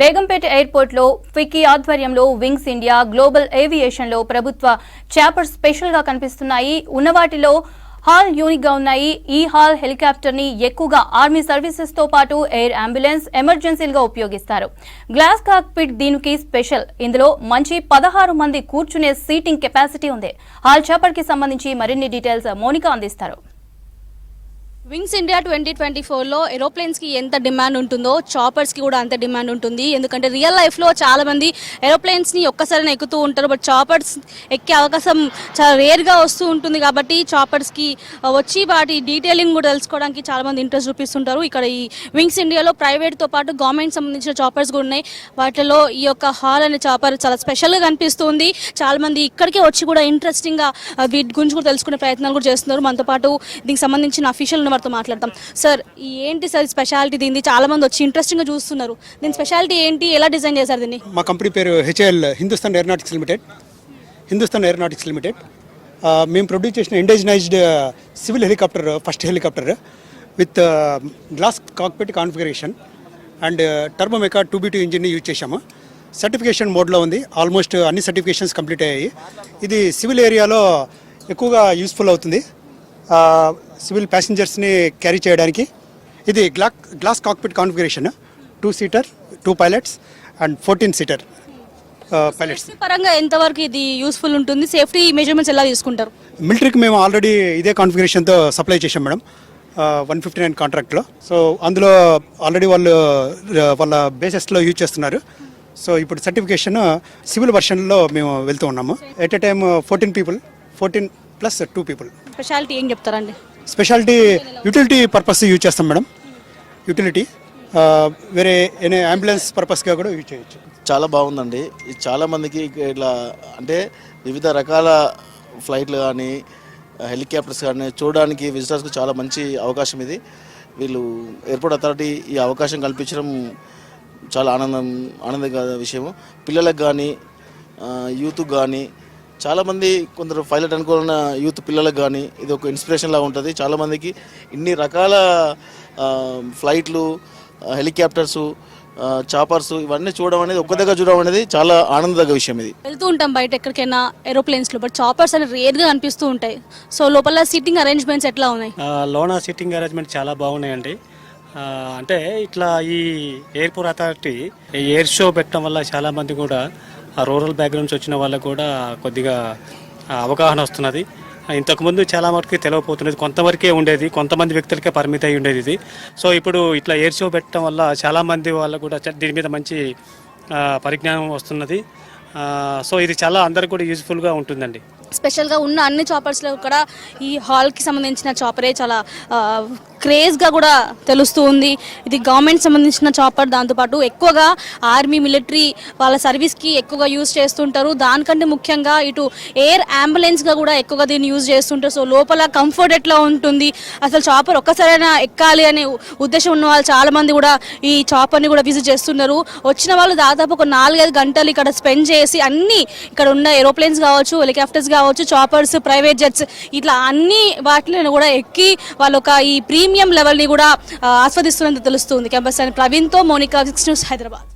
Begumpet airport లో ఫిక్కీ ఆధ్వర్యంలో wings India global aviation లో ప్రభుత్వ చాపర్ స్పెషల్ గా కనిపిస్తున్నాయి. ఉన్నవాటిలో హాల్ యూనిక్ గా ఉన్నాయి. ఈ హాల్ హెలికాప్టర్ ని ఎక్కువగా ఆర్మీ సర్వీసెస్ తో పాటు ఎయిర్ అంబులెన్స్ ఎమర్జెన్సీలుగా ఉపయోగిస్తారు. గ్లాస్ కాక్పిట్ దీనికి స్పెషల్. ఇందులో మంచి 16 మంది కూర్చునే సీటింగ్ కెపాసిటీ ఉంది. హాల్ చాపర్ కి సంబంధించి మరిన్ని డీటెయిల్స్ మోనికా అందిస్తారు. వింగ్స్ ఇండియా 2024లో ఏరోప్లేన్స్కి ఎంత డిమాండ్ ఉంటుందో చాపర్స్కి కూడా అంత డిమాండ్ ఉంటుంది. ఎందుకంటే రియల్ లైఫ్లో చాలామంది ఏరోప్లేన్స్ని ఒక్కసారి ఎక్కుతూ ఉంటారు, బట్ చాపర్స్ ఎక్కే అవకాశం చాలా రేర్గా వస్తూ ఉంటుంది. కాబట్టి చాపర్స్కి వచ్చి వాటి డీటెయిలింగ్ కూడా తెలుసుకోవడానికి చాలామంది ఇంట్రెస్ట్ చూపిస్తుంటారు. ఇక్కడ ఈ వింగ్స్ ఇండియాలో ప్రైవేట్తో పాటు గవర్నమెంట్ సంబంధించిన చాపర్స్ కూడా ఉన్నాయి. వాటిలో ఈ యొక్క హాల్ అనే చాపర్ చాలా స్పెషల్గా కనిపిస్తుంది. చాలామంది ఇక్కడికే వచ్చి కూడా ఇంట్రెస్టింగ్గా వీటి గురించి కూడా తెలుసుకునే ప్రయత్నాలు కూడా చేస్తున్నారు. మనతో పాటు దీనికి సంబంధించిన అఫీషియల్ తో మాట్లాడతాం. సార్, ఏంటి సార్ స్పెషాలిటీ? దీన్ని చాలా మంది వచ్చి ఇంట్రెస్టింగ్ గా చూస్తున్నారు. దీని స్పెషాలిటీ ఏంటి, ఎలా డిజైన్ చేశారు దీన్ని? మా కంపెనీ పేరు హెచ్ఏఎల్ హిందుస్థాన్ ఏరోనాటిక్స్ లిమిటెడ్. మేము ప్రొడ్యూస్ చేసిన indigenised civil helicopter, first helicopter with glass cockpit configuration and Turbomeca 2B2 ఇంజిన్ని యూజ్ చేశాము. సర్టిఫికేషన్ మోడ్లో ఉంది. ఆల్మోస్ట్ అన్ని సర్టిఫికేషన్స్ కంప్లీట్ అయ్యాయి. ఇది సివిల్ ఏరియాలో ఎక్కువగా యూస్ఫుల్ అవుతుంది. సివిల్ ప్యాసింజర్స్ని క్యారీ చేయడానికి. ఇది glass cockpit configuration, 2 seater 2 pilots and 14 seater pilots. పరంగా ఎంతవరకు ఇది యూస్ఫుల్ ఉంటుంది? సేఫ్టీ మెజర్మెంట్స్ ఎలా తీసుకుంటారు? మిలిటరీకి మేము ఆల్రెడీ ఇదే కాన్ఫిగరేషన్తో సప్లై చేశాం మేడం, 159 కాంట్రాక్ట్లో. సో అందులో ఆల్రెడీ వాళ్ళ బేసెస్లో యూజ్ చేస్తున్నారు. సో ఇప్పుడు సర్టిఫికేషన్ సివిల్ వర్షన్లో మేము వెళ్తూ ఉన్నాము. At a time 14 people, 14 plus 2 people. Speciality ఏం చెప్తారండి? స్పెషాలిటీ యూటిలిటీ పర్పస్ యూజ్ చేస్తాం మేడం. యూటిలిటీ వేరే అంబులెన్స్ పర్పస్గా కూడా యూజ్ చేయొచ్చు. చాలా బాగుందండి. ఇది చాలామందికి ఇట్లా అంటే వివిధ రకాల ఫ్లైట్లు కానీ హెలికాప్టర్స్ కానీ చూడడానికి విజిటర్స్కి చాలా మంచి అవకాశం ఇది. వీళ్ళు ఎయిర్పోర్ట్ అథారిటీ ఈ అవకాశం కల్పించడం చాలా ఆనందంగా విషయము. పిల్లలకు కానీ యూత్కి కానీ చాలామంది కొందరు పైలట్ అనుకున్న యూత్ పిల్లలకు కానీ ఇది ఒక ఇన్స్పిరేషన్ లాగా ఉంటుంది. చాలామందికి ఇన్ని రకాల ఫ్లైట్లు, హెలికాప్టర్సు, చాపర్స్ ఇవన్నీ చూడడం అనేది, ఒక్క దగ్గర చూడడం అనేది చాలా ఆనందదగ్గ విషయం. ఇది వెళ్తూ ఉంటాం బయట ఎక్కడికైనా ఏరోప్లేన్స్లో, బట్ చాపర్స్ అనేది రేర్గా అనిపిస్తూ ఉంటాయి. సో లోపల సిట్టింగ్ అరేంజ్మెంట్స్ ఎట్లా ఉన్నాయి? లోన సిట్టింగ్ అరేంజ్మెంట్ చాలా బాగున్నాయండి. అంటే ఇట్లా ఈ ఎయిర్పోర్ట్ అథారిటీ ఎయిర్ షో పెట్టడం వల్ల చాలామంది కూడా రూరల్ బ్యాక్గ్రౌండ్స్ వచ్చిన వాళ్ళకు కూడా కొద్దిగా అవగాహన వస్తున్నది. ఇంతకుముందు చాలా మటుకు తెలియకపోతున్నది, కొంతవరకే ఉండేది, కొంతమంది వ్యక్తులకే పరిమితి అయి ఉండేది ఇది. సో ఇప్పుడు ఇట్లా ఎయిర్ షో పెట్టడం వల్ల చాలామంది వాళ్ళకు కూడా దీని మీద మంచి పరిజ్ఞానం వస్తున్నది. సో ఇది చాలా అందరికి కూడా యూజ్ఫుల్గా ఉంటుందండి. స్పెషల్గా ఉన్న అన్ని చాపర్స్లో కూడా ఈ హాల్కి సంబంధించిన చాపరే చాలా క్రేజ్గా కూడా తెలుస్తూ ఉంది. ఇది గవర్నమెంట్ సంబంధించిన చాపర్, దాంతోపాటు ఎక్కువగా ఆర్మీ, మిలిటరీ వాళ్ళ సర్వీస్కి ఎక్కువగా యూజ్ చేస్తుంటారు. దానికంటే ముఖ్యంగా ఇటు ఎయిర్ అంబులెన్స్గా కూడా ఎక్కువగా దీన్ని యూజ్ చేస్తుంటారు. సో లోపల కంఫర్ట్ ఎట్లా ఉంటుంది, అసలు చాపర్ ఒక్కసారైనా ఎక్కాలి అనే ఉద్దేశం ఉన్న వాళ్ళు చాలామంది కూడా ఈ చాపర్ని కూడా విజిట్ చేస్తున్నారు. వచ్చిన వాళ్ళు దాదాపు ఒక 4-5 గంటలు ఇక్కడ స్పెండ్ చేసి అన్ని ఇక్కడ ఉన్న ఏరోప్లేన్స్ కావచ్చు, హెలికాప్టర్స్ కావచ్చు, చాపర్స్, ప్రైవేట్ జెట్స్, ఇట్లా అన్ని వాటిని కూడా ఎక్కి వాళ్ళు ఒక ఈ ప్రీమియం లెవెల్ని కూడా ఆస్వాదిస్తున్నట్టు తెలుస్తుంది. కెంపస్ ప్రవీణ్తో మోనికా, 6 న్యూస్, హైదరాబాద్.